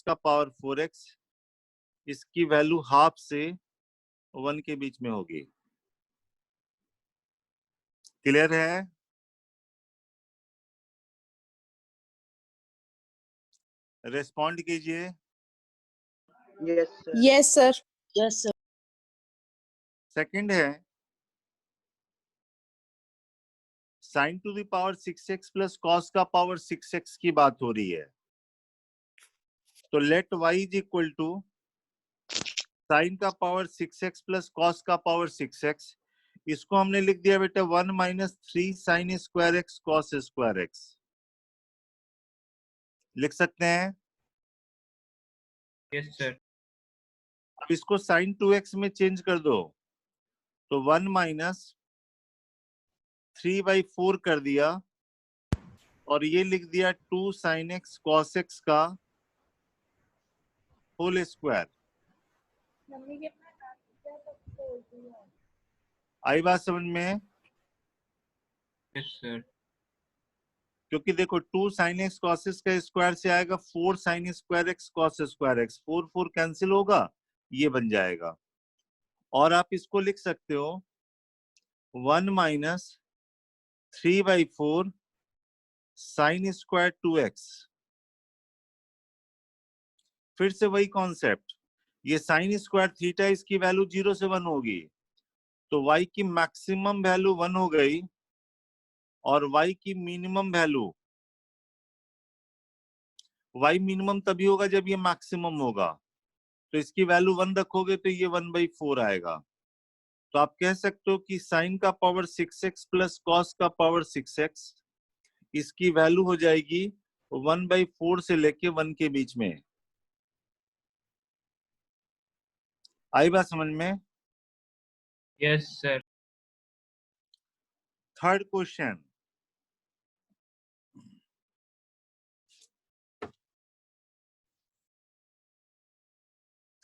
का power 4x, इसकी value half से 1 के बीच में होगी। क्लियर है? रेस्पॉन्ड कीजिए। Yes sir. Yes sir. Second है sin to the power 6x plus cos का पावर 6x की बात हो रही है। तो let y is equal to sine का पावर 6x प्लस कॉस का पावर 6x। इसको हमने लिख दिया बेटा 1 minus 3 sine square x cos square x. लिख सकते हैं? Yes sir. अब इसको साइन 2x में चेंज कर दो, तो 1 माइनस 3/4 कर दिया, और ये लिख दिया 2 साइन एक्स कॉस एक्स का होल स्क्वायर। आई बात समझ में? Yes sir. क्योंकि देखो 2 साइन एक्स कॉस एक्स का स्क्वायर से आएगा 4 sign square x cos square x, 4 cancel होगा, ये बन जाएगा। और आप इसको लिख सकते हो 1 माइनस 3/4 साइन स्क्वायर 2x। फिर से वही कॉन्सेप्ट, ये साइन स्क्वायर थीटा, इसकी वैल्यू 0 से 1 होगी, तो y की मैक्सिमम वैल्यू 1 हो गई, और y की मिनिमम वैल्यू, y मिनिमम तभी होगा जब ये मैक्सिमम होगा, तो इसकी वैल्यू 1 रखोगे तो ये 1/4 आएगा। तो आप कह सकते हो कि साइन का पावर 6x प्लस कॉस का पावर 6x, इसकी वैल्यू हो जाएगी 1/4 से लेके 1 के बीच में। आई बात समझ में? Yes sir. Third question,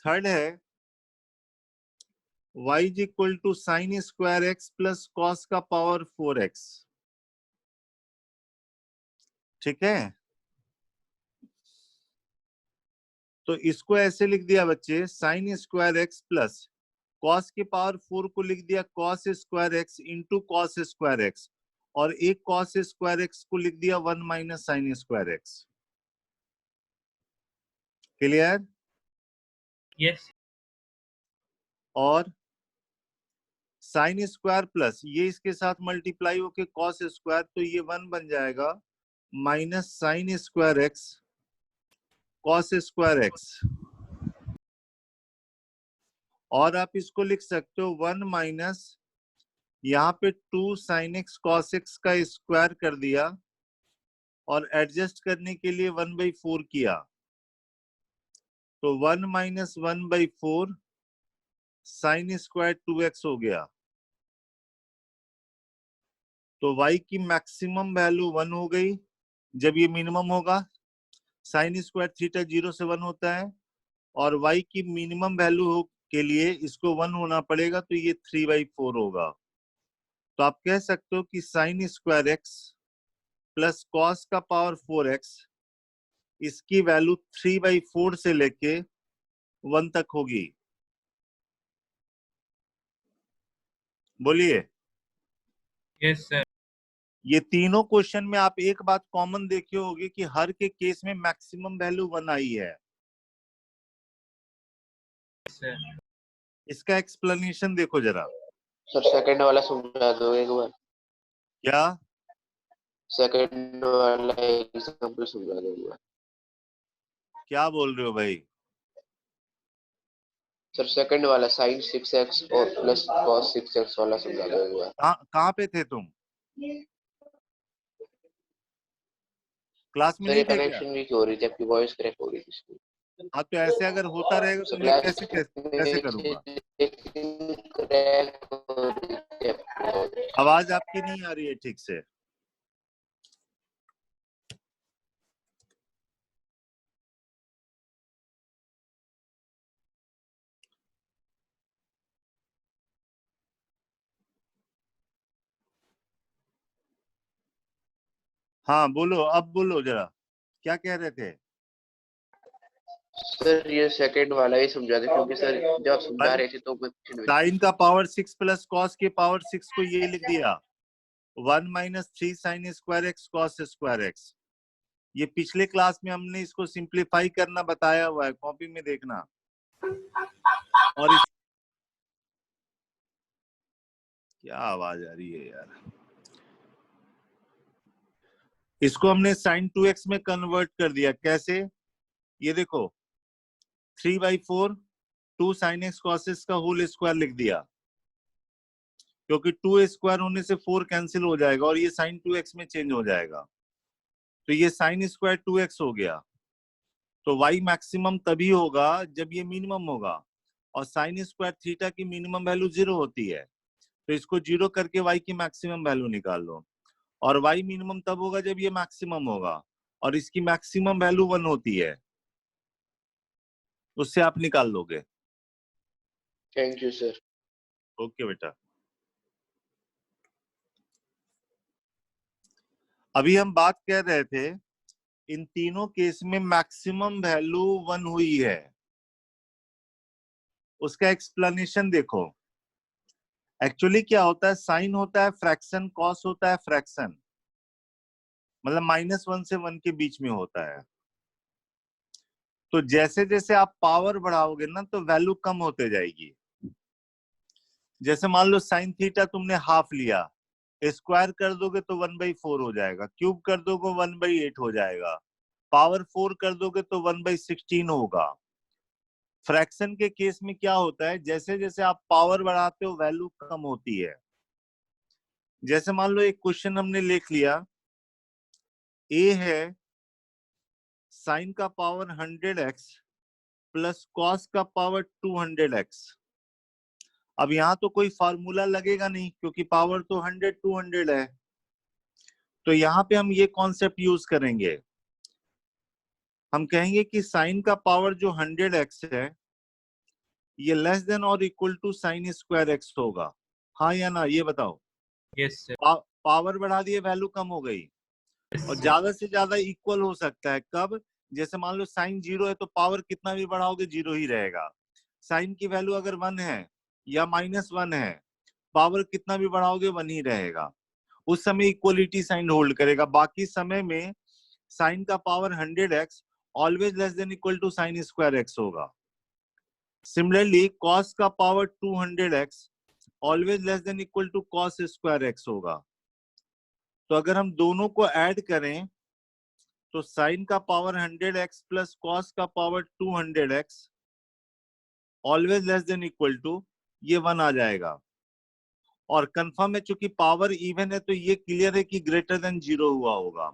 third है y is equal to sine square x plus cos का पावर 4x। ठीक है, तो इसको ऐसे लिख दिया बच्चे, sine square x plus cos की पावर 4 को लिख दिया cos square x into cos square x, और एक कॉस स्क्वायर एक्स को लिख दिया 1 minus sine square x. Clear? Yes. और साइन स्क्वायर प्लस ये इसके साथ मल्टीप्लाई होके कॉस स्क्वायर, तो ये 1 बन जाएगा minus sine square x cos square x. और आप इसको लिख सकते हो 1 माइनस, यहाँ पे 2 साइन एक्स कॉस एक्स का स्क्वायर कर दिया, और एडजस्ट करने के लिए 1/4 किया, तो 1 माइनस 1/4 साइन स्क्वायर 2x हो गया। तो y की मैक्सिमम वैल्यू 1 हो गई जब ये मिनिमम होगा, साइन स्क्वायर थीटा 0 से 1 होता है, और y की मिनिमम वैल्यू के लिए इसको 1 होना पड़ेगा, तो ये 3/4 होगा। तो आप कह सकते हो कि sign square x plus cos का पावर 4x, इसकी वैल्यू 3/4 से लेके 1 तक होगी। बोलिए। Yes sir. ये तीनों क्वेश्चन में आप एक बात कॉमन देखे होगी कि हर के केस में मैक्सिमम वैल्यू 1 आई है। सर। इसका एक्सप्लेनेशन देखो जरा। सर सेकंड वाला समझा दो एक बार। क्या? सेकंड वाला एग्जांपल समझा दो एक बार। क्या बोल रहे हो भाई? सर सेकंड वाला साइन 6x और प्लस कॉस 6x वाला समझा दो एक बार। कहाँ पे थे तुम? क्लास में सर नहीं ये थे क्या? कनेक्शन वीक हो रही थी, आपकी वॉइस क्रैक हो रही थी। हाँ, तो ऐसे अगर होता रहेगा तो मैं क्लास कैसे कैसे करूंगा? क्रैक हो रही थी। आवाज आपकी नहीं आ रही है ठीक से। हाँ बोलो, अब बोलो जरा, क्या कह रहे थे? सर ये सेकंड वाला ही समझा दे, क्योंकि सर जब समझा रहे थे तो मैं साइन का पावर 6 प्लस कॉस के पावर 6 को ये लिख दिया 1 minus 3 sine square x cos square x. ये पिछले क्लास में हमने इसको सिंप्लीफाई करना बताया हुआ है, कॉपी में देखना। और क्या आवाज आ रही है यार। इसको हमने साइन 2x में कन्वर्ट कर दिया। कैसे? ये देखो 3/4 2 साइन एक्स कॉस एक्स का होल स्क्वायर लिख दिया, क्योंकि 2 स्क्वायर होने से 4 कैंसिल हो जाएगा और ये साइन 2x में चेंज हो जाएगा, तो ये साइन स्क्वायर 2x हो गया। तो y मैक्सिमम तभी होगा जब ये मिनिमम होगा, और साइन स्क्वायर थीटा की मिनिमम वैल्यू 0 होती है, तो इसको 0 करके y की मैक्सिमम वैल्यू निकाल लो। और y मिनिमम तब होगा जब ये मैक्सिमम होगा, और इसकी मैक्सिमम वैल्यू 1 होती है, उससे आप निकाल लोगे। Thank you sir. ओके बेटा। अभी हम बात कर रहे थे इन तीनों केस में मैक्सिमम वैल्यू 1 हुई है। उसका एक्सप्लेनेशन देखो। एक्चुअली क्या होता है, साइन होता है फ्रैक्शन, कॉस होता है फ्रैक्शन, मतलब -1 से 1 के बीच में होता है। तो जैसे जैसे आप पावर बढ़ाओगे ना तो वैल्यू कम होते जाएगी। जैसे मान लो साइन थीटा तुमने हाफ लिया, स्क्वायर कर दोगे तो 1/4 हो जाएगा, क्यूब कर दोगे 1/8 हो जाएगा, पावर 4 कर दोगे तो 1/16 होगा। फ्रैक्शन के केस में क्या होता है, जैसे जैसे आप पावर बढ़ाते हो वैल्यू कम होती है। जैसे मान लो एक क्वेश्चन हमने लिख लिया, ए है साइन का पावर 100x प्लस कॉस का पावर 200x। अब यहां तो कोई फार्मूला लगेगा नहीं, क्योंकि पावर तो 100 200 है। तो यहाँ पे हम ये कॉन्सेप्ट यूज करेंगे, हम कहेंगे कि साइन का पावर जो 100x है ये लेस देन और equal to sine square x होगा। हाँ या ना, ये बताओ। Yes sir. पावर बढ़ा दिए वैल्यू कम हो गई, Yes और sir. ज्यादा से ज्यादा इक्वल हो सकता है कब? जैसे मान लो साइन 0 है तो पावर कितना भी बढ़ाओगे 0 ही रहेगा। साइन की वैल्यू अगर 1 है या -1 है, पावर कितना भी बढ़ाओगे 1 ही रहेगा। उस समय इक्वलिटी साइन होल्ड करेगा। बाकी समय में साइन का power 100x always less than equal to sine square x होगा। सिमिलरली कॉस का power 200x always less than equal to cos square x होगा। तो अगर हम दोनों को ऐड करें तो साइन का पावर 100x प्लस कॉस का power 200x always less than equal to ये 1 आ जाएगा। और कंफर्म है, चूंकि पावर इवन है तो ये क्लियर है कि ग्रेटर देन 0 हुआ होगा।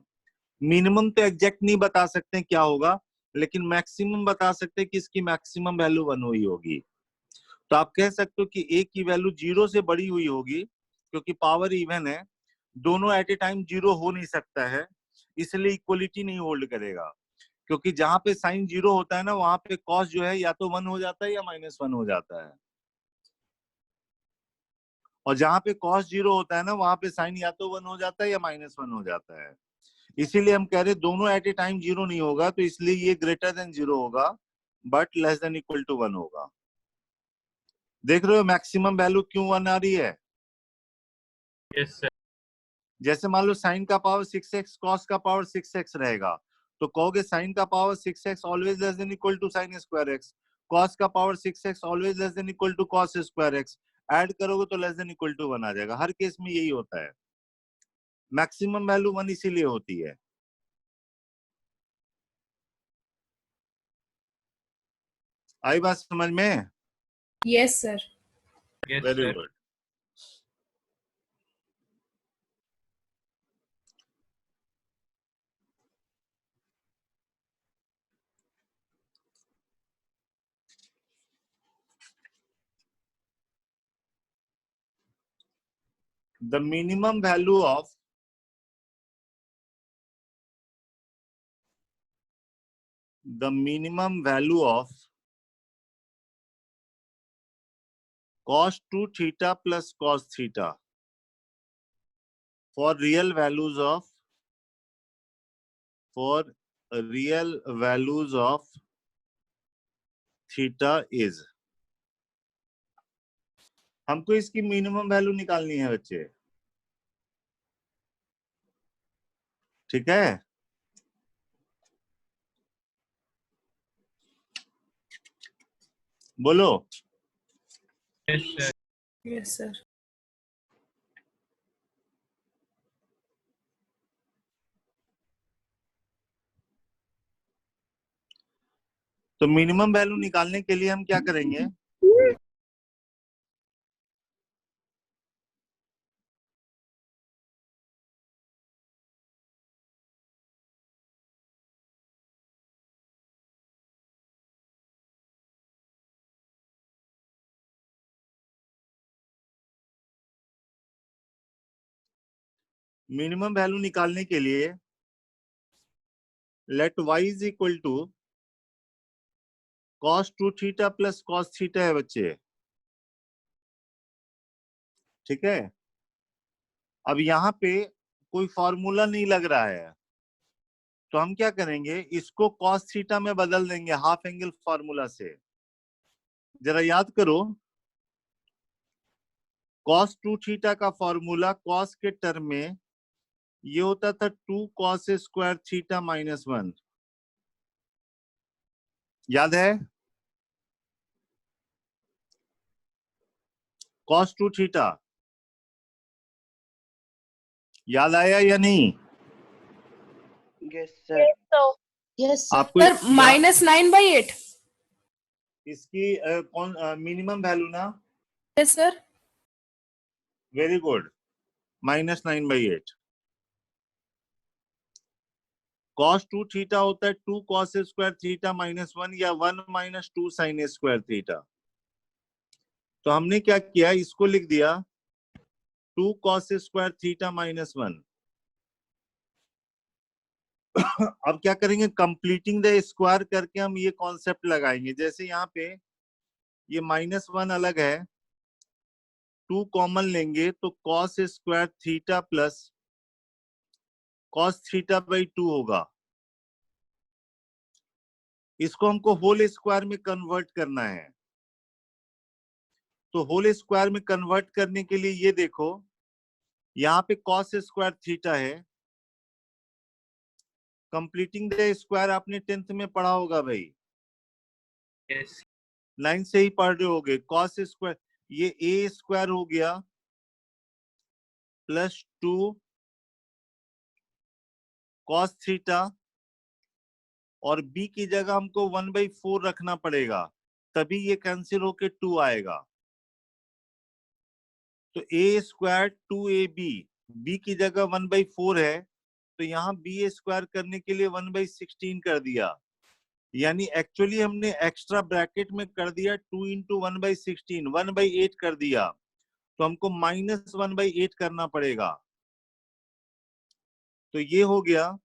मिनिमम तो एग्जैक्ट नहीं बता सकते क्या होगा, लेकिन मैक्सिमम बता सकते कि इसकी मैक्सिमम वैल्यू 1 हुई होगी। तो आप कह सकते हो कि ए की वैल्यू 0 से बड़ी हुई होगी, क्योंकि पावर इवन है, दोनों एट ए टाइम 0 हो नहीं सकता है, इसलिए इक्वलिटी नहीं होल्ड करेगा। क्योंकि जहां पे साइन 0 होता है ना, वहां पे कॉस जो है या तो 1 हो जाता है या -1 हो जाता है, और जहां पे कॉस 0 होता है ना, वहां पे साइन या तो 1 हो जाता है या -1 हो जाता है। इसीलिए हम कह रहे दोनों एट ए टाइम 0 नहीं होगा, तो इसलिए ये ग्रेटर देन 0 होगा, but less than equal to 1 होगा। देख रहे हो मैक्सिमम वैल्यू क्यों 1 आ रही है? Yes sir. जैसे मान लो साइन का पावर 6x कॉस का पावर 6x रहेगा, तो कहोगे साइन का power 6x always less than equal to sine square x, cos का power 6x always less than equal to cos square X. Add करोगे तो लेस देन इक्वल टू 1 आ जाएगा। हर केस में यही होता है, मैक्सिमम वैल्यू 1 इसीलिए होती है। आई बात समझ में? Yes, sir. Yes very sir. Good. The minimum value of cos 2 theta plus cos theta for real values of theta is. हमको इसकी मिनिमम वैल्यू निकालनी है बच्चे, ठीक है। बोलो। Yes, sir. Yes, sir. तो मिनिमम वैल्यू निकालने के लिए हम क्या करेंगे, मिनिमम वैल्यू निकालने के लिए let y is equal to cos 2 theta plus cos theta है बच्चे, ठीक है। अब यहाँ पे कोई फॉर्मूला नहीं लग रहा है, तो हम क्या करेंगे, इसको cos थीटा में बदल देंगे हाफ एंगल फॉर्मूला से। जरा याद करो, cos 2 थीटा का फॉर्मूला cos के टर्म में ये होता था 2 cos स्क्वायर थीटा माइनस 1, याद है। cos 2 थीटा याद आया या नहीं? Yes, sir. Yes, sir. आपको Sir, -9/8. इसकी कौन मिनिमम वैल्यू ना, Yes, sir. Very good, -9/8। cos 2 theta होता है 2 cos स्क्वायर थीटा माइनस 1 या 1 माइनस 2 sin स्क्वायर थीटा। तो हमने क्या किया, इसको लिख दिया 2 cos स्क्वायर थीटा माइनस 1। अब क्या करेंगे, कंप्लीटिंग द स्क्वायर करके हम ये कॉन्सेप्ट लगाएंगे। जैसे यहाँ पे ये -1 अलग है, 2 कॉमन लेंगे तो cos square theta plus cos theta by 2 होगा। इसको हमको होल स्क्वायर में कन्वर्ट करना है। तो होल स्क्वायर में कन्वर्ट करने के लिए ये देखो, यहाँ पे cos स्क्वायर थीटा है, कंप्लीटिंग द स्क्वायर आपने 10th में पढ़ा होगा भाई, Yes. 9 से ही पढ़ रहे होगे। cos स्क्वायर ये a स्क्वायर हो गया प्लस 2 cos थीटा, और b की जगह हमको 1/4 रखना पड़ेगा, तभी ये कैंसिल होके 2 आएगा। तो a स्क्वायर 2ab, b की जगह 1/4 है, तो यहाँ b स्क्वायर करने के लिए 1/16 कर दिया। यानी एक्चुअली हमने एक्स्ट्रा ब्रैकेट में कर दिया 2 इंटू 1/16, 1/8 कर दिया, तो हमको -1/8 करना पड़ेगा। तो ये हो गया,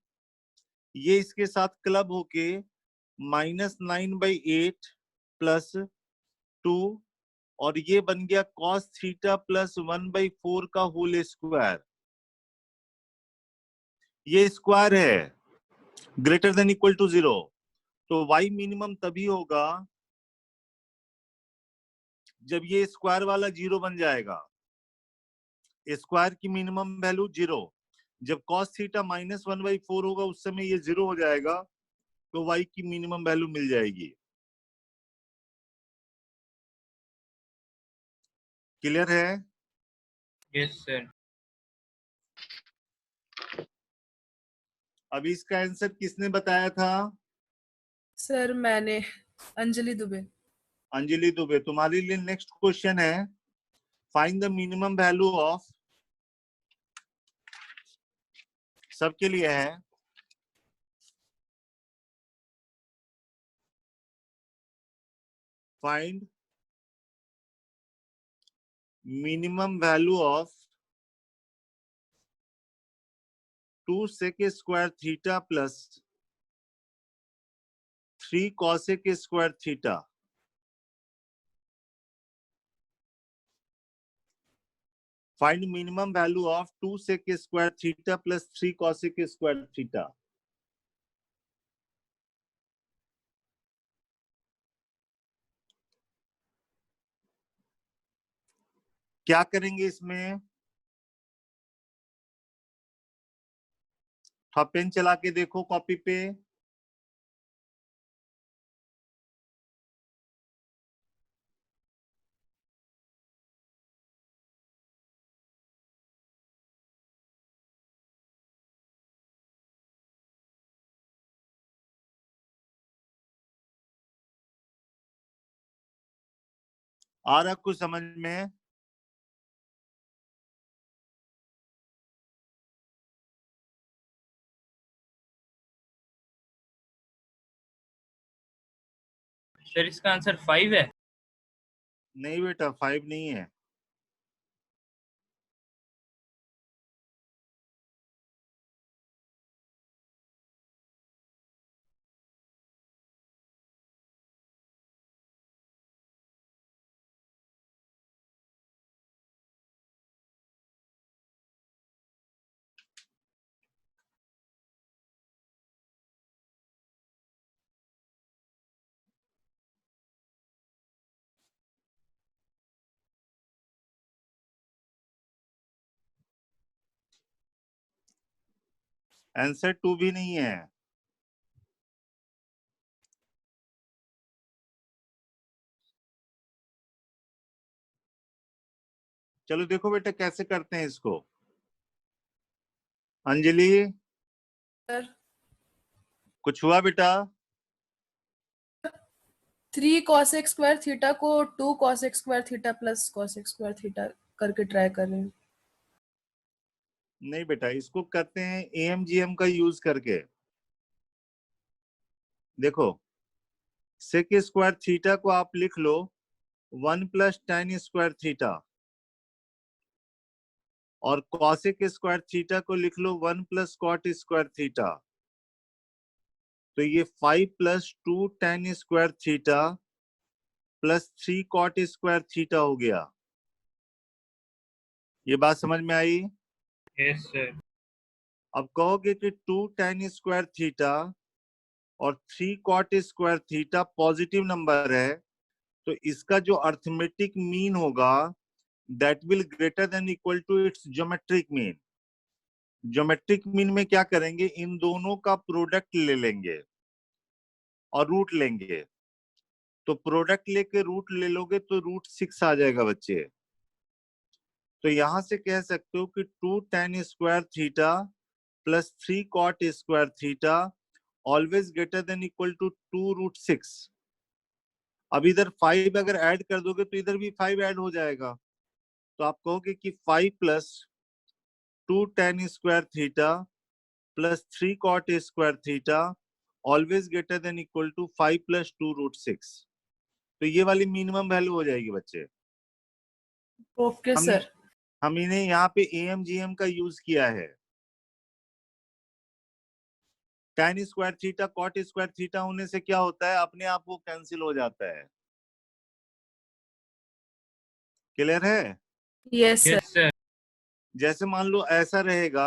ये इसके साथ क्लब होके -9/8 प्लस 2, और ये बन गया cos थीटा प्लस 1/4 का होल स्क्वायर। ये स्क्वायर है ग्रेटर देन इक्वल टू 0, तो y मिनिमम तभी होगा जब ये स्क्वायर वाला 0 बन जाएगा। स्क्वायर की मिनिमम वैल्यू 0, जब cos थीटा -1/4 होगा उस समय ये 0 हो जाएगा, तो y की मिनिमम वैल्यू मिल जाएगी। क्लियर है? Yes, sir. अभी इसका आंसर किसने बताया था? Sir, मैंने अंजलि दुबे। अंजलि दुबे। तुम्हारे लिए नेक्स्ट क्वेश्चन है, find the minimum value of, सबके लिए है, find minimum value of 2 sec square theta plus 3 cosec square theta. Find minimum value of 2 sec square theta plus 3 cosec square theta. क्या करेंगे इसमें? थोड़ा पेन चला के देखो कॉपी पे। आ रहा कुछ समझ में? सर इसका आंसर 5 है। नहीं बेटा, 5 नहीं है। आंसर 2 भी नहीं है। चलो देखो बेटा कैसे करते हैं इसको। अंजलि, सर कुछ हुआ बेटा? 3 cos x स्क्वायर थीटा को 2 cos x square theta plus cos x square theta करके ट्राई कर रहे हैं। नहीं बेटा, इसको करते हैं AMGM का यूज करके। देखो, सेक स्क्वायर थीटा को आप लिख लो 1 प्लस tan स्क्वायर थीटा, और कॉसेक स्क्वायर थीटा को लिख लो 1 प्लस कॉट स्क्वायर थीटा। तो ये 5 plus 2 tan square theta plus 3 cot square theta हो गया। ये बात समझ में आई? Yes sir. अब कहोगे कि 2 tan स्क्वायर थीटा और 3 cot square theta positive number है, तो इसका जो अर्थमेटिक मीन होगा that will greater than equal to its geometric mean. Geometric mean में क्या करेंगे, इन दोनों का प्रोडक्ट ले लेंगे और रूट लेंगे। तो प्रोडक्ट लेके रूट ले लोगे तो √6 आ जाएगा बच्चे। तो यहां से कह सकते हो कि 2 tan square theta plus 3 cot square theta always greater than equal to 2√6। अब इधर 5 अगर ऐड कर दोगे तो इधर भी 5 ऐड हो जाएगा। तो आप कहोगे कि 5 plus 2 tan square theta plus 3 cot square theta always greater than equal to 5 plus 2√6। तो ये वाली मिनिमम वैल्यू हो जाएगी बच्चे। ओके हमने सर। हम इन्हें यहाँ पे AMGM का यूज किया है। tan square theta cot square theta होने से क्या होता है, अपने आप वो कैंसिल हो जाता है। क्लियर है? Yes sir. Yes sir. जैसे मान लो ऐसा रहेगा,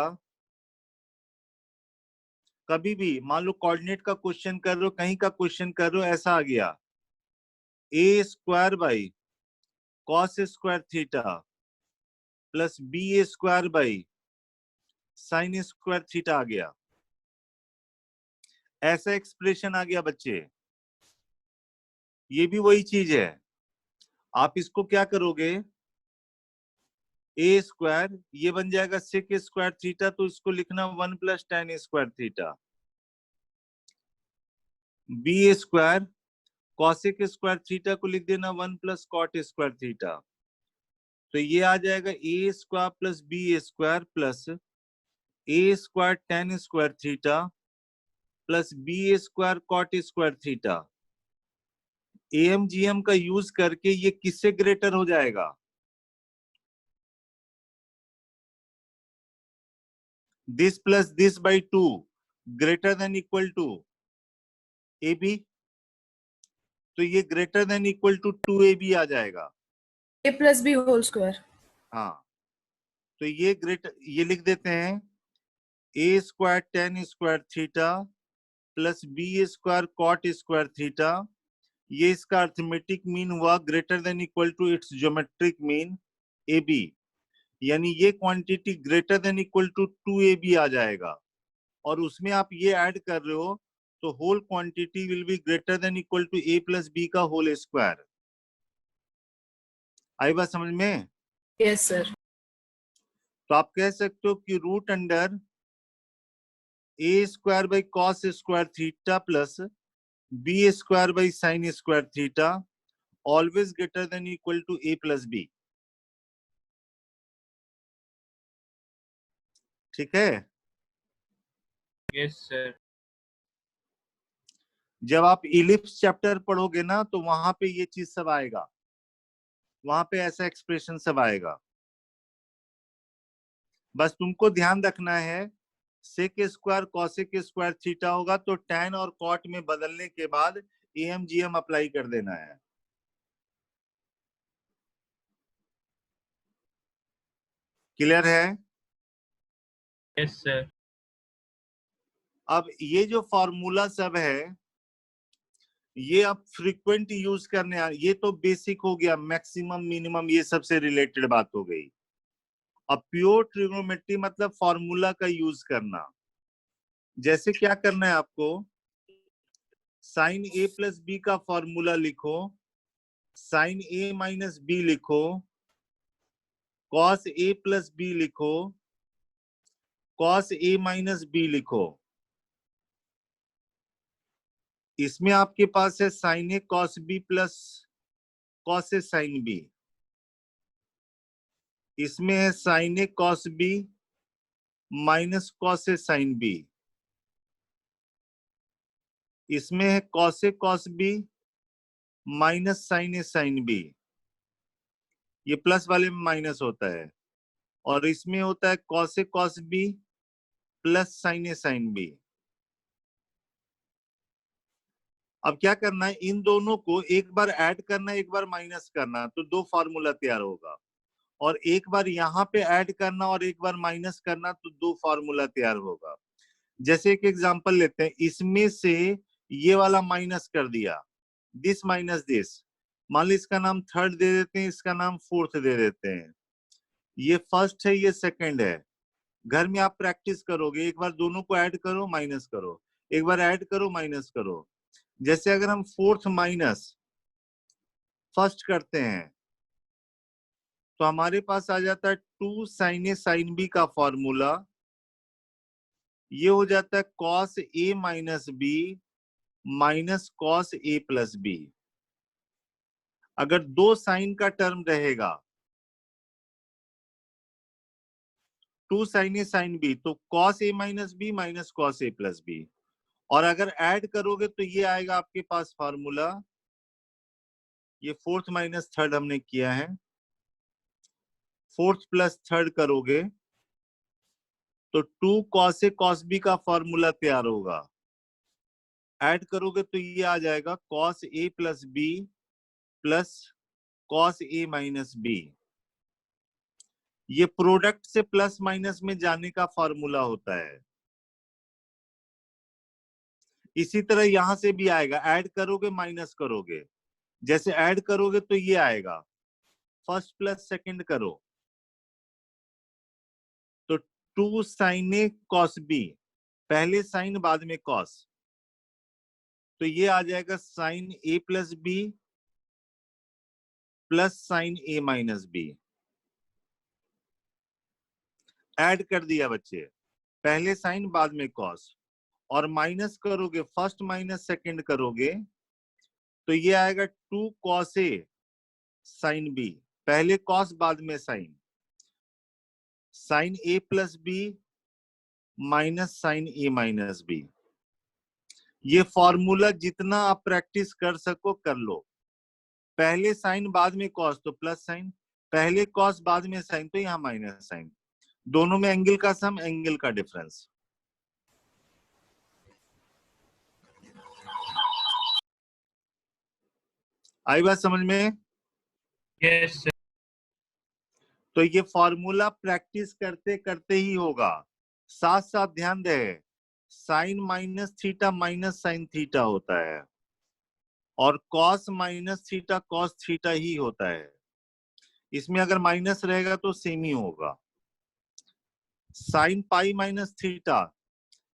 कभी भी मान लो कोऑर्डिनेट का क्वेश्चन कर रहे हो, कहीं का क्वेश्चन कर रहे हो, ऐसा आ गया a square by cos square theta plus b square by sine square theta आ गया। ऐसा एक्सप्रेशन आ गया बच्चे। ये भी वही चीज है। आप इसको क्या करोगे, a स्क्वायर ये बन जाएगा सेक स्क्वायर थीटा, तो इसको लिखना 1 plus tan square theta. b square cosec square theta को लिख देना 1 प्लस कॉट स्क्वायर थीटा। तो ये आ जाएगा a square plus b square plus a square tan square theta plus b square cot square theta. AMGM का use करके ये किससे ग्रेटर हो जाएगा, this plus this by 2 greater than equal to AB। तो ये greater than equal to 2AB आ जाएगा। a plus B whole square. हाँ, तो ये लिख देते हैं a square tan square theta plus b square cot square theta. ये इसका अर्थमेटिक मीन हुआ greater than equal to its geometric mean AB, यानी ये quantity greater than equal to 2AB आ जाएगा, और उसमें आप ये ऐड कर रहे हो तो whole quantity will be greater than equal to A plus B का होल स्क्वायर। आई बात समझ में? Yes sir. तो आप कह सकते हो कि root under A square by cos square theta plus B square by sine square theta always greater than equal to A plus B। ठीक है? Yes sir. जब आप इलिप्स चैप्टर पढ़ोगे ना तो वहां पे ये चीज सब आएगा, वहां पे ऐसा एक्सप्रेशन सब आएगा। बस तुमको ध्यान रखना है sec square cosec square theta होगा तो टैन और कॉट में बदलने के बाद AMGM अप्लाई कर देना है। क्लियर है? Yes sir. अब ये जो फॉर्मूला सब है ये अब फ्रीक्वेंट यूज करने ये तो बेसिक हो गया, मैक्सिमम मिनिमम ये सबसे रिलेटेड बात हो गई। अब प्योर ट्रिग्नोमेट्री मतलब फॉर्मूला का यूज करना। जैसे क्या करना है आपको, साइन A प्लस बी का फॉर्मूला लिखो, साइन A माइनस बी लिखो, कॉस A प्लस बी लिखो, कॉस A माइनस बी लिखो। इसमें आपके पास है sine A cos B plus cos A sine B। इसमें है sine A cos B minus cos A sine B। इसमें है cos A cos B minus sign A sine B। ये प्लस वाले में माइनस होता है। और इसमें होता है cos A cos B plus sine A sine B। अब क्या करना है, इन दोनों को एक बार ऐड करना, एक बार माइनस करना, तो दो फार्मूला तैयार होगा। और एक बार यहाँ पे ऐड करना और एक बार माइनस करना तो दो फार्मूला तैयार होगा। जैसे एक एग्जांपल लेते हैं, इसमें से ये वाला माइनस कर दिया, दिस माइनस दिस, मान ली इसका नाम थर्ड दे देते हैं, इसका नाम फोर्थ दे देते हैं। ये फर्स्ट है, ये सेकंड है। घर में आप प्रैक्टिस करोगे, एक बार दोनों को ऐड करो माइनस करो, एक बार ऐड करो माइनस करो। जैसे अगर हम फोर्थ माइनस फर्स्ट करते हैं तो हमारे पास आ जाता है 2 साइन ए साइन बी का फॉर्मूला। ये हो जाता है cos A minus B minus cos A plus B. अगर दो साइन का टर्म रहेगा 2 साइन ए साइन बी तो cos A minus B minus cos A plus B. और अगर ऐड करोगे तो ये आएगा आपके पास फॉर्मूला, ये फोर्थ माइनस थर्ड हमने किया है, फोर्थ प्लस थर्ड करोगे तो 2 कॉस ए कॉस बी का फॉर्मूला तैयार होगा। ऐड करोगे तो ये आ जाएगा cos A plus B plus cos A minus B. ये प्रोडक्ट से प्लस माइनस में जाने का फॉर्मूला होता है। इसी तरह यहां से भी आएगा, ऐड करोगे माइनस करोगे। जैसे ऐड करोगे तो ये आएगा, फर्स्ट प्लस सेकंड करो तो 2 साइन ए कॉस बी, पहले साइन बाद में कॉस, तो ये आ जाएगा साइन ए प्लस बी प्लस साइन ए माइनस बी। ऐड कर दिया बच्चे, पहले साइन बाद में कॉस, और माइनस करोगे फर्स्ट माइनस सेकंड करोगे तो ये आएगा 2 कॉस ए साइन बी, पहले कॉस बाद में साइन, साइन ए प्लस बी माइनस साइन ए माइनस बी। ये फॉर्मूला जितना आप प्रैक्टिस कर सको कर लो। पहले साइन बाद में कॉस तो प्लस साइन, पहले कॉस बाद में साइन तो यहाँ माइनस साइन, दोनों में एंगल का सम, एंगल का डिफरेंस। आई बात समझ में? Yes sir. तो ये फॉर्मूला प्रैक्टिस करते करते ही होगा। साथ साथ ध्यान दे, sine minus theta minus sine theta होता है और cos minus theta cos theta ही होता है। इसमें अगर माइनस रहेगा तो सेम ही होगा। Sine pi minus theta,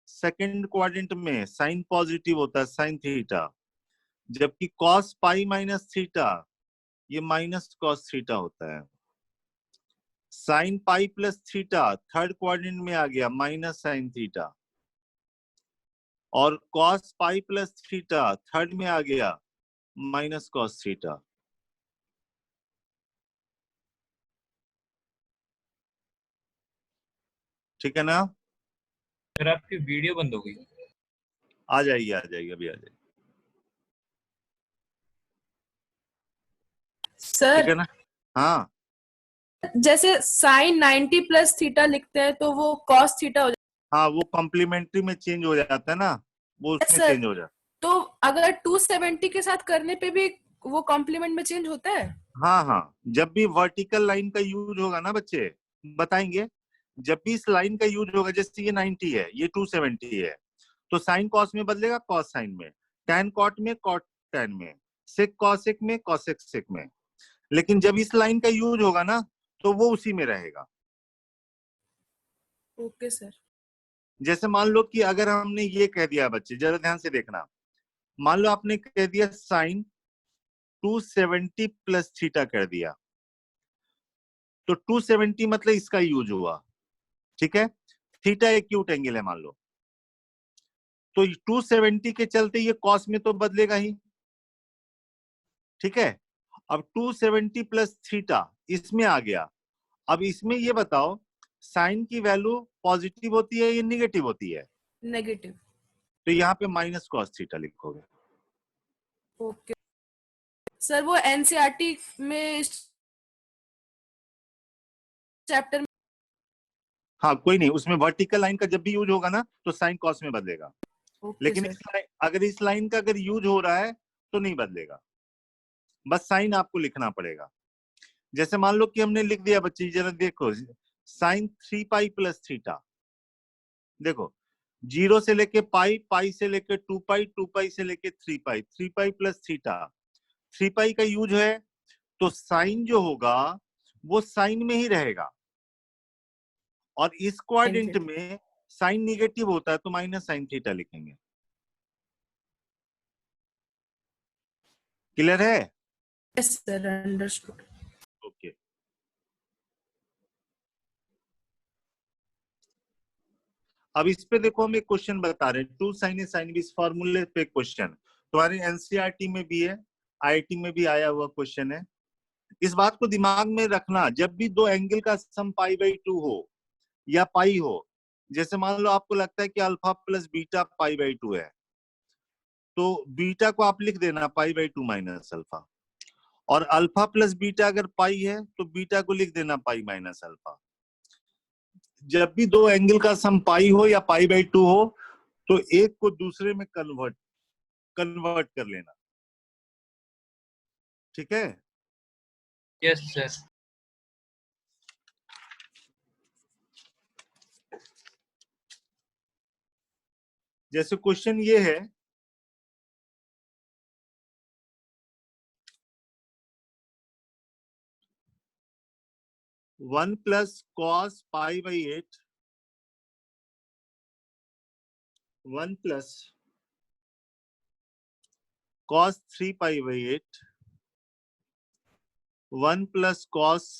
second quadrant में साइन पॉजिटिव होता है साइन थीटा, जबकि कॉस पाई माइनस थीटा ये माइनस कॉस थीटा होता है। Sine pi plus theta third quadrant में आ गया माइनस साइन थीटा, और cos pi plus theta third में आ गया माइनस कॉस थीटा। ठीक है ना? सर आपकी वीडियो बंद हो गई। आ जाइए अभी आ जाइए। ठीक है सर ना? हाँ जैसे साइन 90 प्लस थीटा लिखते हैं तो वो कॉस थीटा हो हाँ, वो कॉम्प्लीमेंट्री में चेंज हो जाता है ना, वो जाता है उसमें सर। चेंज हो जाता तो अगर 270 के साथ करने पे भी वो कॉम्प्लीमेंट में चेंज होता है? है। हाँ हाँ, जब भी वर्टिकल लाइन का यूज होगा ना बच्चे, बताएंगे, जब भी इस लाइन का यूज होगा, जैसे ये 90 है, ये 270 है, तो साइन कॉस में बदलेगा कॉस साइन में, टैन कॉट में कॉट टैन में, सेक कॉसेक में कॉसेक सेक में। लेकिन जब इस लाइन का यूज होगा ना तो वो उसी में रहेगा। Okay sir. जैसे मान लो कि अगर हमने ये कह दिया, बच्चे जरा ध्यान से देखना, मान लो आपने कह दिया साइन 270 प्लस थीटा कर दिया, तो 270 मतलब इसका यूज हुआ, ठीक है। थीटा एक्यूट एंगल है मान लो, तो 270 के चलते ये कॉस में तो बदलेगा ही, ठीक है। अब 270 प्लस थीटा इसमें आ गया। अब इसमें ये बताओ साइन की वैल्यू पॉजिटिव होती है या निगेटिव होती है? नेगेटिव। तो यहाँ पे माइनस कॉस थीटा लिखोगे। ओके सर, वो एनसीईआरटी में चैप्टर में। हाँ कोई नहीं, उसमें वर्टिकल लाइन का जब भी यूज होगा ना तो साइन कॉस में बदलेगा, ओके लेकिन सर। अगर इस लाइन का अगर यूज हो रहा है तो नहीं बदलेगा, बस साइन आपको लिखना पड़ेगा। जैसे मान लो कि हमने लिख दिया बच्चे, जरा देखो, साइन 3 पाई प्लस थीटा, देखो 0 से लेके पाई, पाई से लेके 2 पाई, 2 पाई से लेके 3 पाई, 3 पाई प्लस थीटा, 3 पाई का यूज है तो साइन जो होगा वो साइन में ही रहेगा, और इस क्वाड्रेंट में साइन निगेटिव होता है तो माइनस साइन थीटा लिखेंगे। क्लियर है? Yes sir, understood. ओके। अब इस पे देखो हम एक क्वेश्चन बता रहे हैं, 2 sin A sin B इस फॉर्मूले पे क्वेश्चन तुम्हारे एनसीईआरटी में भी है, आईआईटी में भी आया हुआ क्वेश्चन है। इस बात को दिमाग में रखना, जब भी दो एंगल का सम पाई बाई 2 हो या पाई हो, जैसे मान लो आपको लगता है कि alpha plus beta pi by 2 है, तो बीटा को आप लिख देना पाई बाई 2 माइनस अल्फा, और अल्फा प्लस बीटा अगर पाई है तो बीटा को लिख देना पाई माइनस अल्फा। जब भी दो एंगल का सम पाई हो या पाई बाई 2 हो तो एक को दूसरे में कन्वर्ट कर लेना, ठीक है। Yes sir. जैसे क्वेश्चन ये है, one plus cos pi by 8, one plus cos 3 pi by 8, one plus cos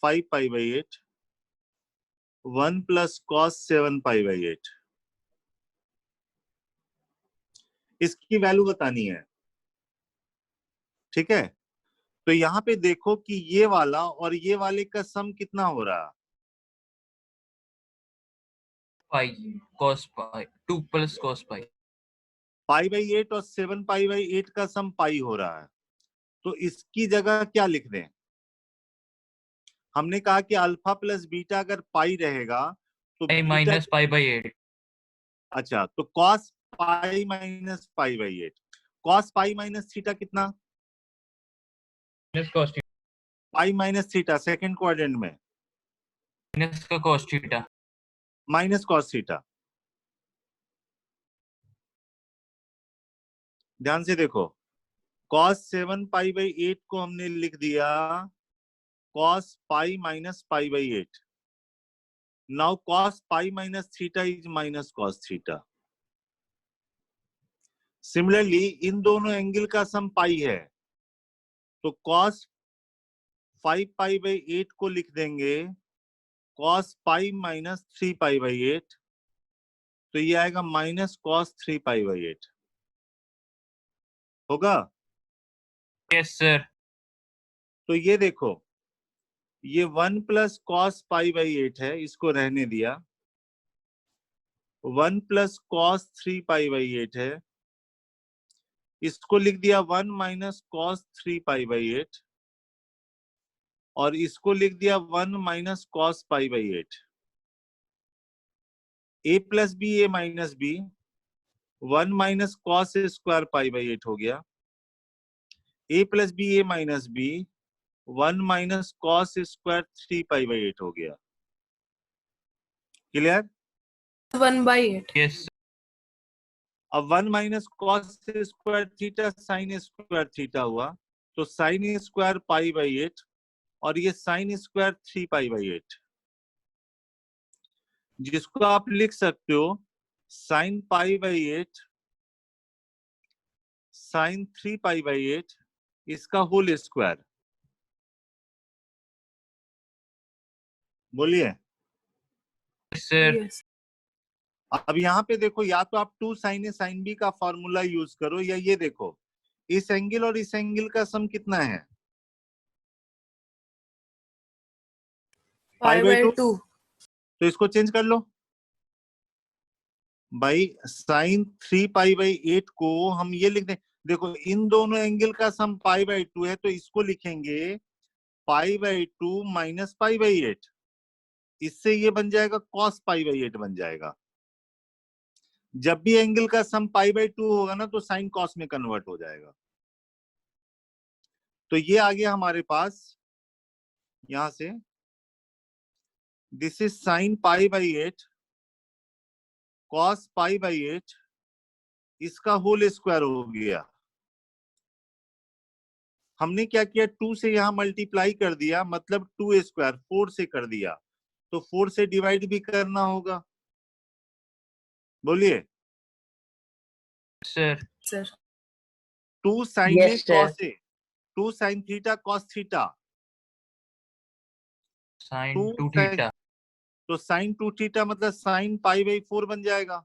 5 pi by 8, one plus cos 7 pi by 8, इसकी वैल्यू बतानी है, ठीक है। तो यहाँ पे देखो कि ये वाला और ये वाले का सम कितना हो रहा है, pi cos pi 2 plus cos pi. Pi by 8 और 7 पाई बाई 8 का सम पाई हो रहा है, तो इसकी जगह क्या लिख दें? हमने कहा कि अल्फा प्लस बीटा अगर पाई रहेगा तो pi beta, minus pi by 8। अच्छा तो cos pi minus pi by 8, cos pi minus theta कितना? Minus cos pi minus theta second quadrant में माइनस का cos theta. Minus cos theta. ध्यान से देखो, कॉस 7 पाई बाई 8 को हमने लिख दिया cos pi minus pi by 8. Now cos pi minus theta is minus cos theta. Similarly, इन दोनों एंगल का सम पाई है, तो cos 5 pi by 8 को लिख देंगे cos pi minus 3 pi by 8, तो ये आएगा माइनस cos 3 pi by 8 होगा। Yes sir. तो ये देखो, ये 1 प्लस cos pi by 8 है, इसको रहने दिया। 1 प्लस cos 3 pi by 8 है, इसको लिख दिया 1 माइनस cos 3 pi by 8, और इसको लिख दिया 1 minus cos pi by 8। a plus B a minus B, 1 minus cos square pi by 8 हो गया। a plus B a minus B, 1 minus cos square 3 pi by 8 हो गया। क्लियर? 1/8। यस अब 1 minus cos square theta sin square theta हुआ, तो sin square pi by 8 और ये sin square 3 pi by 8, जिसको आप लिख सकते हो sin pi by 8 sin 3 pi by 8 इसका होल स्क्वायर। बोलिए। सर। यस। अब यहाँ पे देखो, या तो आप 2 sin A sin B का फॉर्मूला यूज करो, या ये देखो इस एंगल और इस एंगल का सम कितना है, पाई बाई 2। तो इसको चेंज कर लो भाई। sin 3 पाई बाई 8 को हम ये लिख दें, देखो इन दोनों एंगल का सम पाई बाई 2 है, तो इसको लिखेंगे pi by 2 minus pi by 8। इससे ये बन जाएगा cos पाई बाई 8 बन जाएगा। जब भी एंगल का सम पाई बाई 2 होगा ना, तो साइन कॉस में कन्वर्ट हो जाएगा। तो ये आ गया हमारे पास यहां से, this is sine pi by 8 cos pi by 8, इसका होल स्क्वायर हो गया। हमने क्या किया, 2 से यहां मल्टीप्लाई कर दिया, मतलब 2 स्क्वायर 4 से कर दिया, तो 4 से डिवाइड भी करना होगा। बोलिए। Sir. Sir 2 sine A Yes, sir. Cos A, 2 sine theta cos theta, sine 2 2 sin, theta. तो साइन 2 थीटा मतलब साइन पाई बाई 4 बन जाएगा,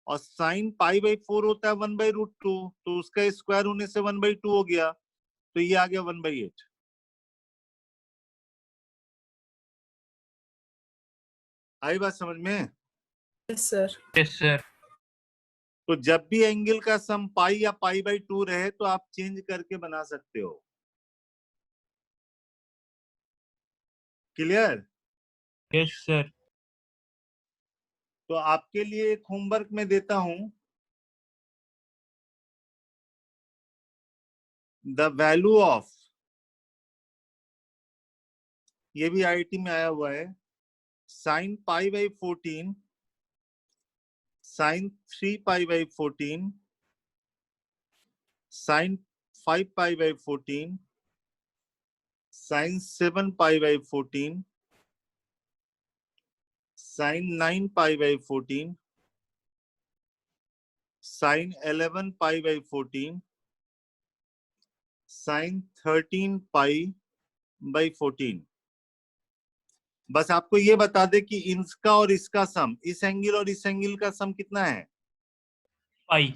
और साइन पाई बाई 4 होता है 1 बाई रूट 2, तो उसका स्क्वायर होने से 1 बाई 2 हो गया, तो ये आ गया 1 बाई 8। आई बात समझ में? Yes sir. Yes sir. तो जब भी एंगल का सम पाई या पाई बाई 2 रहे, तो आप चेंज करके बना सकते हो। क्लियर? Yes sir. तो आपके लिए एक होमवर्क में देता हूं, द वैल्यू ऑफ, ये भी आईआईटी में आया हुआ है, sine pi by 14, sine 3 pi by 14, sine 5 pi by 14, sine 7 pi by 14, sine 9 pi by 14, sine 11 pi by 14, sine 13 pi by 14। बस आपको ये बता दे कि इसका और इसका सम, इस एंगल और इस एंगल का सम कितना है, पाई।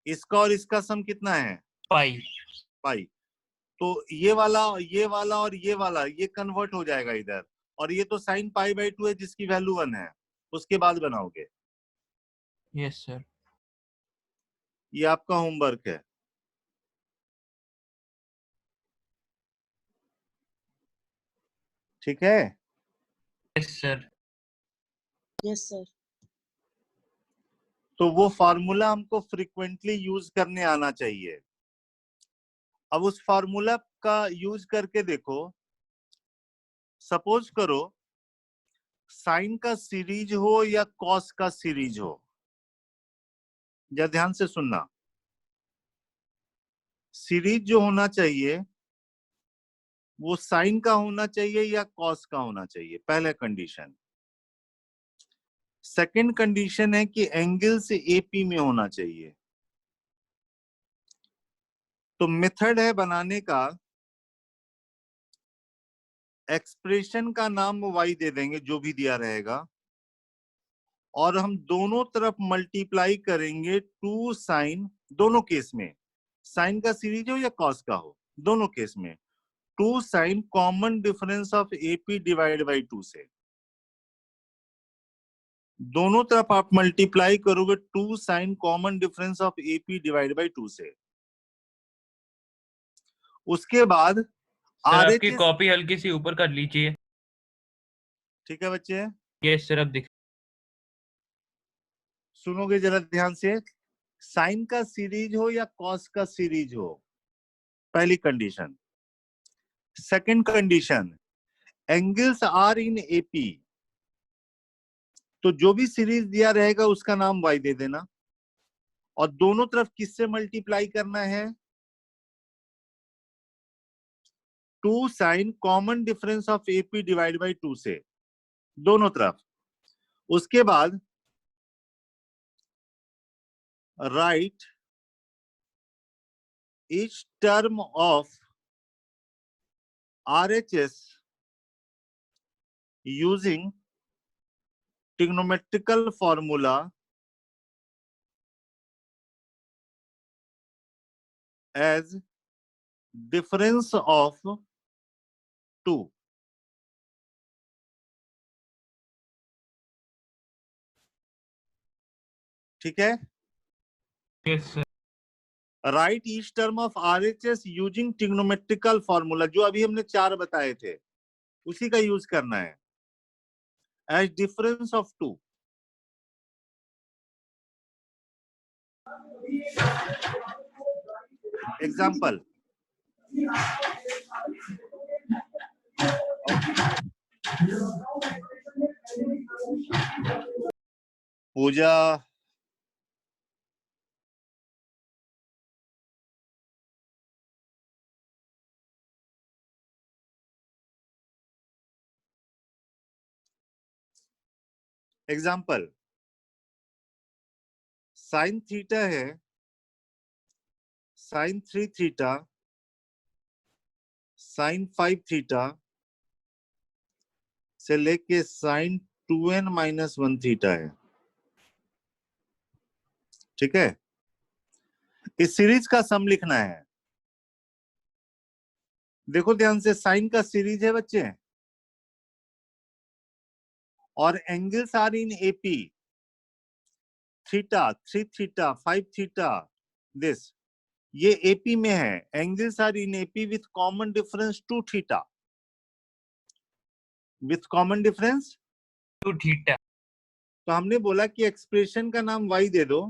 इसका और इसका सम कितना है, पाई। पाई। तो ये वाला और ये वाला ये कन्वर्ट हो जाएगा इधर, और ये तो साइन पाई बाई 2 है जिसकी वैल्यू 1 है, उसके बाद बनाओगे। Yes sir. ये आपका होमवर्क है। ठीक है? Yes sir. Yes sir. तो वो फॉर्मूला हमको फ्रीक्वेंटली यूज करने आना चाहिए। अब उस फॉर्मूला का यूज करके देखो, सपोज करो साइन का सीरीज हो या कॉस का सीरीज हो, या ध्यान से सुनना, सीरीज जो होना चाहिए वो साइन का होना चाहिए या कॉस का होना चाहिए, पहला कंडीशन। सेकंड कंडीशन है कि एंगल से एपी में होना चाहिए। तो मेथड है बनाने का, एक्सप्रेशन का नाम y दे देंगे जो भी दिया रहेगा, और हम दोनों तरफ मल्टीप्लाई करेंगे 2 साइन, दोनों केस में, साइन का सीरीज हो या कॉस का हो, दोनों केस में 2 sine common difference of AP divide by 2 से। दोनों तरफ आप मल्टीप्लाई करोगे 2 sine common difference of AP divide by 2 से। उसके बाद सर आपकी आरएचएस, कॉपी हल्की सी ऊपर कर लीजिए। ठीक है बच्चे, ये सर अब दिख। सुनोगे जरा ध्यान से, साइन का सीरीज हो या कॉस का सीरीज हो, पहली condition. Second condition, angles are in AP, तो जो भी सीरीज दिया रहेगा उसका नाम y दे देना, और दोनों तरफ किससे मल्टीप्लाई करना है, 2 sine common difference of AP divide by 2 से, दोनों तरफ। उसके बाद right each term of RHS using trigonometrical formula as difference of 2। ठीक है, yes sir. Right each term of RHS using trigonometrical formula, जो अभी हमने 4 बताए थे उसी का यूज करना है, as difference of 2। Example, Pooja, example, sine theta है साइन 3 थीटा साइन 5 थीटा से लेके साइन 2n-1 थीटा है। ठीक है, इस सीरीज का सम लिखना है। देखो ध्यान से, साइन का सीरीज है बच्चे, और angles are in AP, theta 3 theta 5 theta, this, ये एपी में है, angles are in AP with common difference 2 theta, with common difference 2 theta. तो हमने बोला कि एक्सप्रेशन का नाम y दे दो,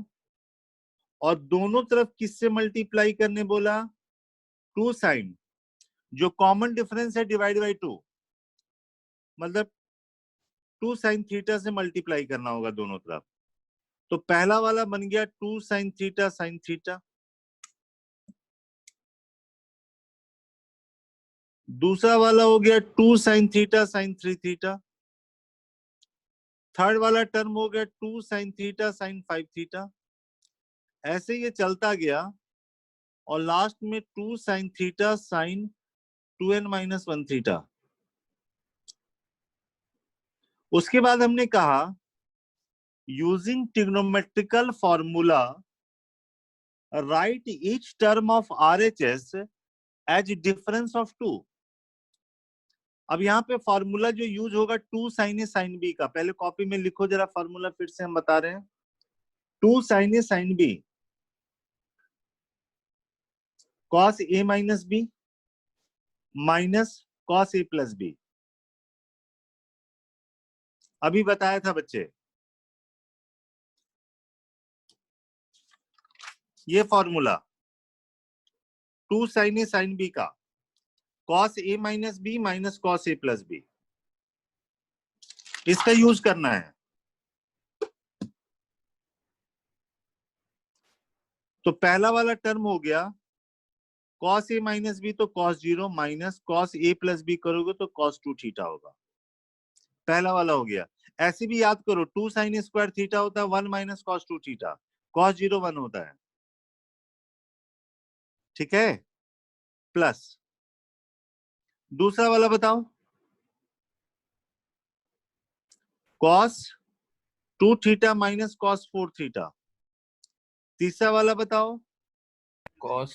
और दोनों तरफ किससे मल्टीप्लाई करने बोला, 2 साइन, जो कॉमन डिफरेंस है डिवाइड बाई 2, मतलब 2 साइन थीटा से मल्टीप्लाई करना होगा दोनों तरफ। तो पहला वाला बन गया 2 साइन थीटा साइन थीटा, दूसरा वाला हो गया 2 sine theta sine 3 theta, third वाला टर्म हो गया 2 साइन थीटा साइन 5 थीटा। ऐसे ये चलता गया, और लास्ट में 2 sine theta sine 2n-1 theta. उसके बाद हमने कहा using trigonometrical formula right each term of RHS as difference of 2। अब यहाँ पे फॉर्मूला जो यूज होगा 2 साइन ए साइन बी का, पहले कॉपी में लिखो जरा फॉर्मूला, फिर से हम बता रहे हैं। 2 sine A sine B cos A minus B minus cos A plus B, अभी बताया था बच्चे, ये फॉर्मूला 2 साइन ए साइन बी का, cos A minus B minus cos A plus B, इसका यूज करना है। तो पहला वाला टर्म हो गया कॉस ए माइनस बी तो cos 0 minus cos A plus B करोगे तो कॉस 2 थीटा होगा। पहला वाला हो गया। ऐसे भी याद करो 2 साइन स्क्वायर थीटा होता है 1 माइनस कॉस 2 थीटा, कॉस 0 1 होता है, ठीक है। प्लस दूसरा वाला बताओ, cos 2 theta minus cos 4 theta. तीसरा वाला बताओ, cos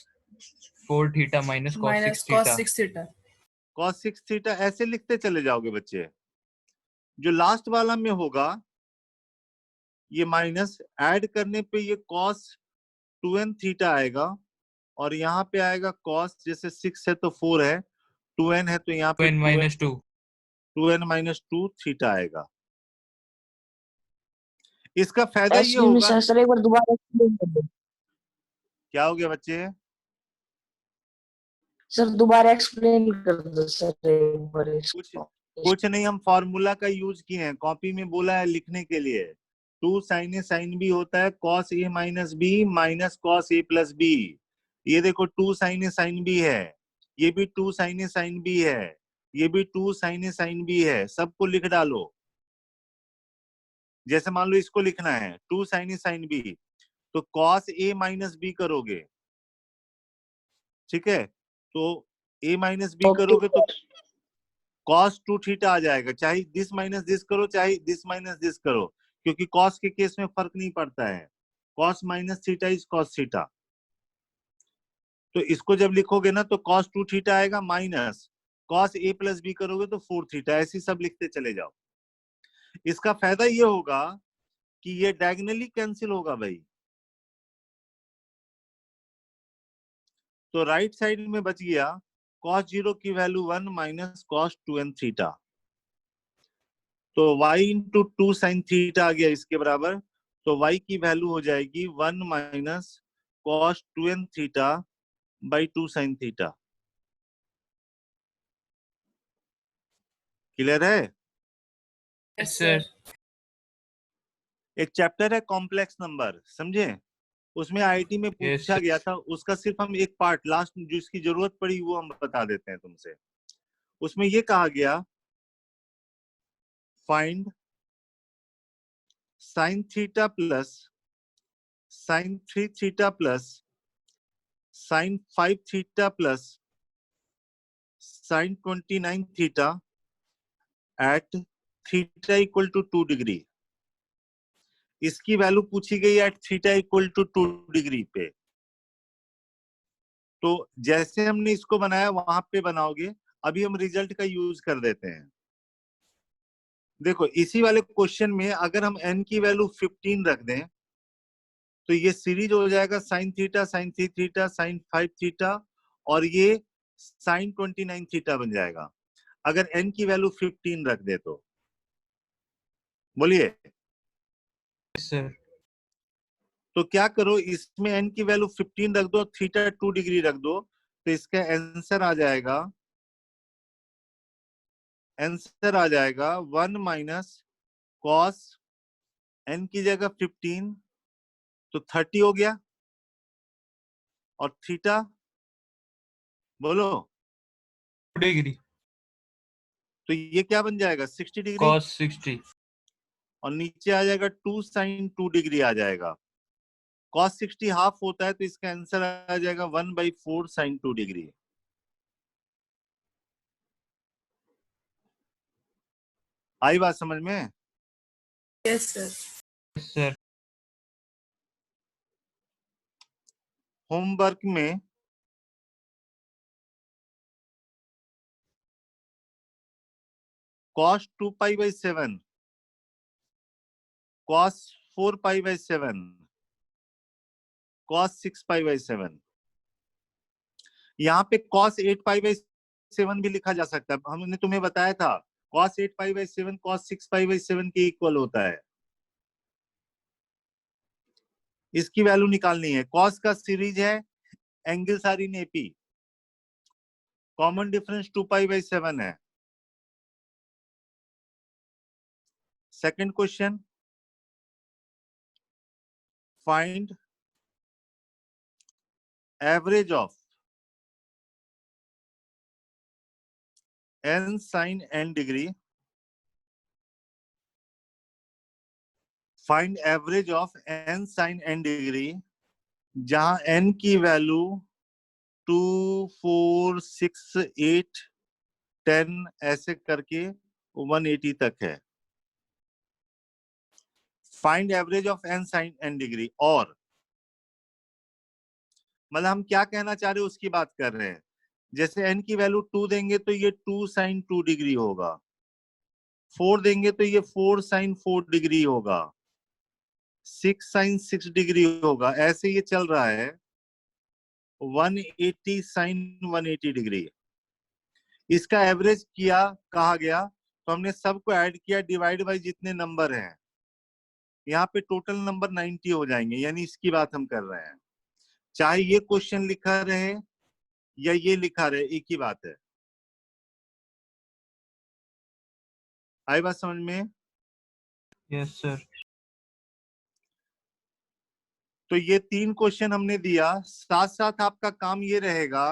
4 theta minus cos 6 minus cos theta. 6 theta. Cos 6 theta. ऐसे लिखते चले जाओगे बच्चे। जो लास्ट वाला में होगा ये माइनस, ऐड करने पे ये कॉस 2n थीटा आएगा और यहाँ पे आएगा कॉस, जैसे 6 है तो 4 है, 2n है तो यहाँ पे 2n minus 2। 2n minus 2 theta आएगा। इसका फायदा ये एक्चुअली होगा, सर एक बार दोबारा एक्सप्लेन कर दो। क्या हो गया बच्चे? सर दोबारा एक्सप्लेन कर दो सर एक बार इसको। कुछ नहीं, हम फॉर्मूला का यूज किए हैं, कॉपी में बोला है लिखने के लिए। 2 साइन ए साइन बी होता है cos A minus B minus cos A plus B. ये देखो 2 साइन ए साइन बी है, ये भी 2 साइन ए साइन बी है, ये भी 2 साइन ए साइन बी है, सबको लिख डालो। जैसे मान लो इसको लिखना है 2 साइन ए साइन बी, तो कॉस ए माइनस बी करोगे, ठीक है। तो ए माइनस बी करोगे तो कॉस 2 थीटा आ जाएगा, चाहे दिस माइनस दिस करो चाहे दिस माइनस दिस करो, क्योंकि कॉस के केस में फर्क नहीं पड़ता है। Cos minus theta is cos theta. तो इसको जब लिखोगे ना तो कॉस 2 थीटा आएगा minus cos A plus B करोगे तो 4 थीटा, ऐसे सब लिखते चले जाओ। इसका फायदा ये होगा कि ये डायगोनली कैंसिल होगा भाई, तो राइट साइड में बच गया cos 0 की value 1 minus cos 2n theta. तो y इंटू 2 साइन थीटा आ गया इसके बराबर, तो y की वैल्यू हो जाएगी 1 minus cos 2n theta by 2 sine theta. Clear है? Yes sir. एक चैप्टर है कॉम्प्लेक्स नंबर, समझे? उसमें आईआईटी में पूछा गया था, उसका सिर्फ हम एक पार्ट लास्ट जिसकी जरूरत पड़ी वो हम बता देते हैं तुमसे। उसमें ये कहा गया find sine theta plus sine 3 theta plus sine 5 theta plus sine 29 theta at theta equal to 2 degree. इसकी वैल्यू पूछी गई at theta equal to 2 degree पे। तो जैसे हमने इसको बनाया वहां पे बनाओगे, अभी हम रिजल्ट का यूज कर देते हैं। देखो इसी वाले क्वेश्चन में अगर हम n की वैल्यू 15 रख दें तो ये सीरीज हो जाएगा sine theta sine 3 theta sine 5 theta और ये साइन 29 थीटा बन जाएगा, अगर n की वैल्यू 15 रख दे तो। बोलिए सर। तो क्या करो, इसमें n की वैल्यू 15 रख दो, थीटा 2 डिग्री रख दो, तो इसका आंसर आ जाएगा 1 माइनस कॉस n की जगह 15 तो 30 हो गया, और थीटा बोलो डिग्री तो ये क्या बन जाएगा 60 डिग्री, cos 60। और नीचे आ जाएगा 2 साइन 2 डिग्री आ जाएगा। cos 60 हाफ होता है तो इसका आंसर आ जाएगा 1/4 साइन 2 डिग्री। आई बात समझ में? Yes sir. सर होमवर्क में cos 2π/7 cos 4π/7 cos 6π/7, यहाँ पे cos 8π/7 भी लिखा जा सकता है। हमने तुम्हें बताया था cos 8π/7 cos 6π/7 के इक्वल होता है। इसकी वैल्यू निकालनी है। cos का सीरीज है angles in AP, common difference 2π/7 है। Second question, find average of n sin n degree, find average of n sin n degree, जहां n की वैल्यू 2, 4, 6, 8, 10 ऐसे करके 180 तक है। Find average of n sin n degree, और मतलब हम क्या कहना चाह रहे हैं उसकी बात कर रहे हैं। जैसे n की वैल्यू 2 देंगे तो ये 2 sin 2 डिग्री होगा, 4 देंगे तो ये 4 sin 4 डिग्री होगा, 6 sin 6 डिग्री होगा, ऐसे ये चल रहा है 180 sin 180 डिग्री। इसका एवरेज किया कहा गया तो हमने सबको ऐड किया, डिवाइड बाय जितने नंबर हैं, यहाँ पे टोटल नंबर 90 हो जाएंगे, यानी इसकी बात हम कर रहे हैं। चाहे ये क्वेश्चन लिखा रहे या ये लिखा रहे, एक ही बात है। आई बात समझ में? Yes sir. तो ये 3 क्वेश्चन हमने दिया, साथ साथ आपका काम ये रहेगा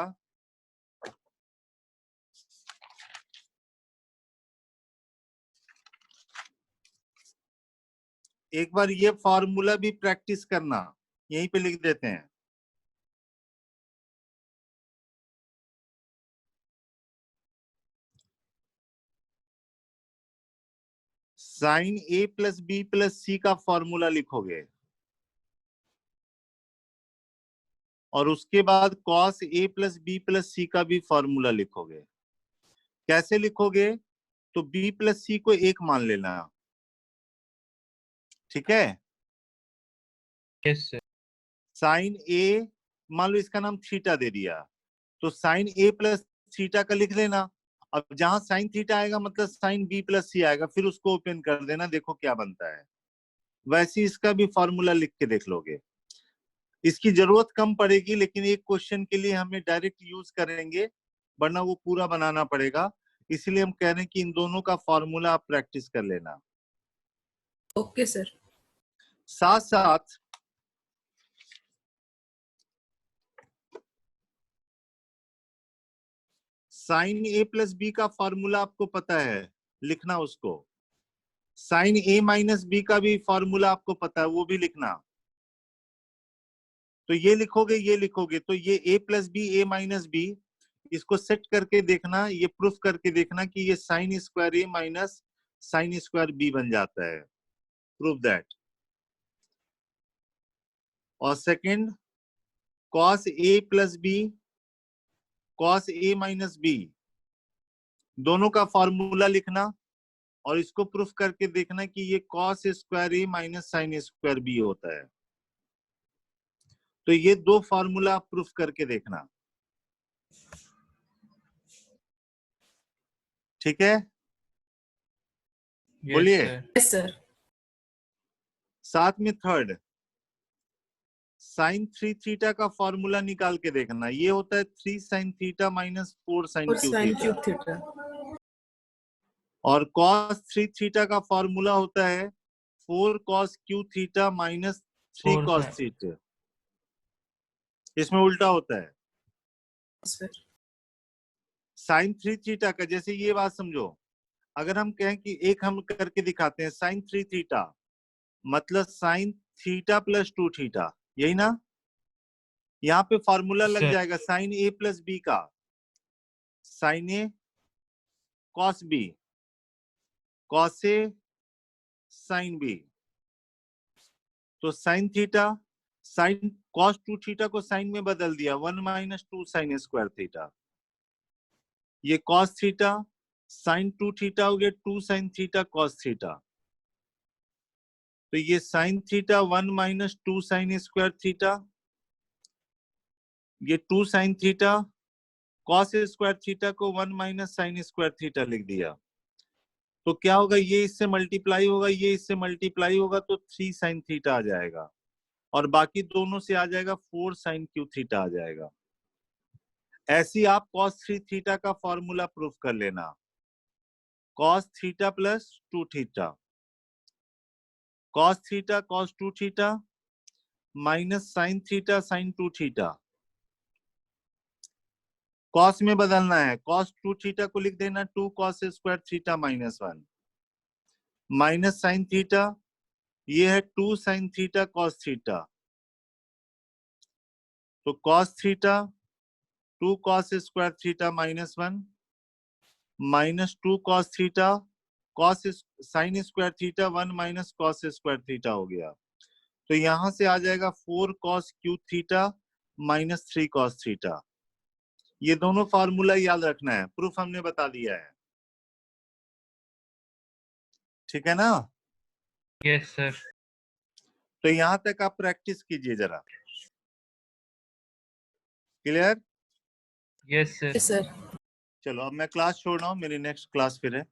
एक बार ये फॉर्मूला भी प्रैक्टिस करना, यहीं पे लिख देते हैं। साइन ए प्लस बी प्लस सी का फॉर्मूला लिखोगे, और उसके बाद cos A plus B plus सी का भी फॉर्मूला लिखोगे। कैसे लिखोगे? तो बी प्लस सी को 1 मान लेना, ठीक है। Yes sir. साइन ए, मान लो इसका नाम थीटा दे दिया, तो साइन ए प्लस थीटा का लिख लेना। अब जहां साइन थीटा आएगा मतलब साइन बी प्लस सी आएगा, फिर उसको ओपन कर देना, देखो क्या बनता है। वैसे इसका भी फॉर्मूला लिख के देख लोगे। इसकी जरूरत कम पड़ेगी, लेकिन एक क्वेश्चन के लिए हमें डायरेक्ट यूज करेंगे, वरना वो पूरा बनाना पड़ेगा। इसलिए हम कह रहे हैं कि इन दोनों का फॉर्मूला आप प्रैक्टिस कर लेना। Okay sir. साथ साथ साइन ए प्लस बी का फॉर्मूला आपको पता है, लिखना उसको। साइन ए माइनस बी का भी फॉर्मूला आपको पता है, वो भी लिखना। तो ये लिखोगे, ये लिखोगे, तो ये a plus B, A minus B, इसको सेट करके देखना, ये प्रूफ करके देखना कि ये sine square A minus sine square B बन जाता है। Proof that. और second, cos A plus B, cos A minus B, दोनों का फॉर्मूला लिखना, और इसको प्रूफ करके देखना कि ये cos square A minus sine square B होता है। तो ये 2 फॉर्मूला आप प्रूफ करके देखना, ठीक है? बोलिए। Yes sir. साथ में थर्ड, साइन 3 थीटा का फॉर्मूला निकाल के देखना। ये होता है 3 साइन थीटा माइनस 4 साइन और Q sine theta. Cube theta. और कॉस 3 थीटा का फॉर्मूला होता है 4 cos Q theta minus 3 cos theta. इसमें उल्टा होता है। सर साइन 3 थीटा का, जैसे ये बात समझो, अगर हम कहें कि एक हम करके दिखाते हैं, साइन 3 थीटा मतलब साइन थीटा प्लस 2 थीटा, यही ना? यहाँ पे फॉर्मूला लग जाएगा साइन ए प्लस बी का, साइन ए कॉस बी, कॉस ए साइन बी। तो sine theta, sine cos 2 theta को साइन में बदल दिया, 1 माइनस 2 साइन स्क्वायर थीटा। ये कॉस थीटा साइन 2 थीटा हो गया 2 साइन थीटा कॉस थीटा। तो ये sine theta 1 minus 2 sign square theta, ये 2 sine theta, cos square theta को 1 माइनस साइन स्क्वायर थीटा लिख दिया। तो क्या होगा, ये इससे मल्टीप्लाई होगा, ये इससे मल्टीप्लाई होगा, तो 3 साइन थीटा आ जाएगा, और बाकी दोनों से आ जाएगा 4 साइन क्यू थीटा आ जाएगा। ऐसी आप cos 3 थीटा का फॉर्मूला प्रूफ कर लेना, cos theta plus 2 theta, cos theta cos 2 theta minus sine theta sine 2 theta. Cos में बदलना है, कॉस 2 थीटा को लिख देना 2 cos square theta minus 1 minus sine theta, ये है 2 साइन थीटा कॉस थीटा, तो cos theta 2 cos square theta minus 1 minus 2 cos theta cos sine square theta 1 minus cos square theta हो गया। तो यहां से आ जाएगा 4 cos Q theta minus 3 cos theta. ये दोनों फार्मूला याद रखना है, प्रूफ हमने बता दिया है, ठीक है ना। Yes sir. तो यहां तक आप प्रैक्टिस कीजिए जरा, क्लियर। Yes sir. सर चलो अब मैं क्लास छोड़ रहा हूँ, मेरी नेक्स्ट क्लास फिर है।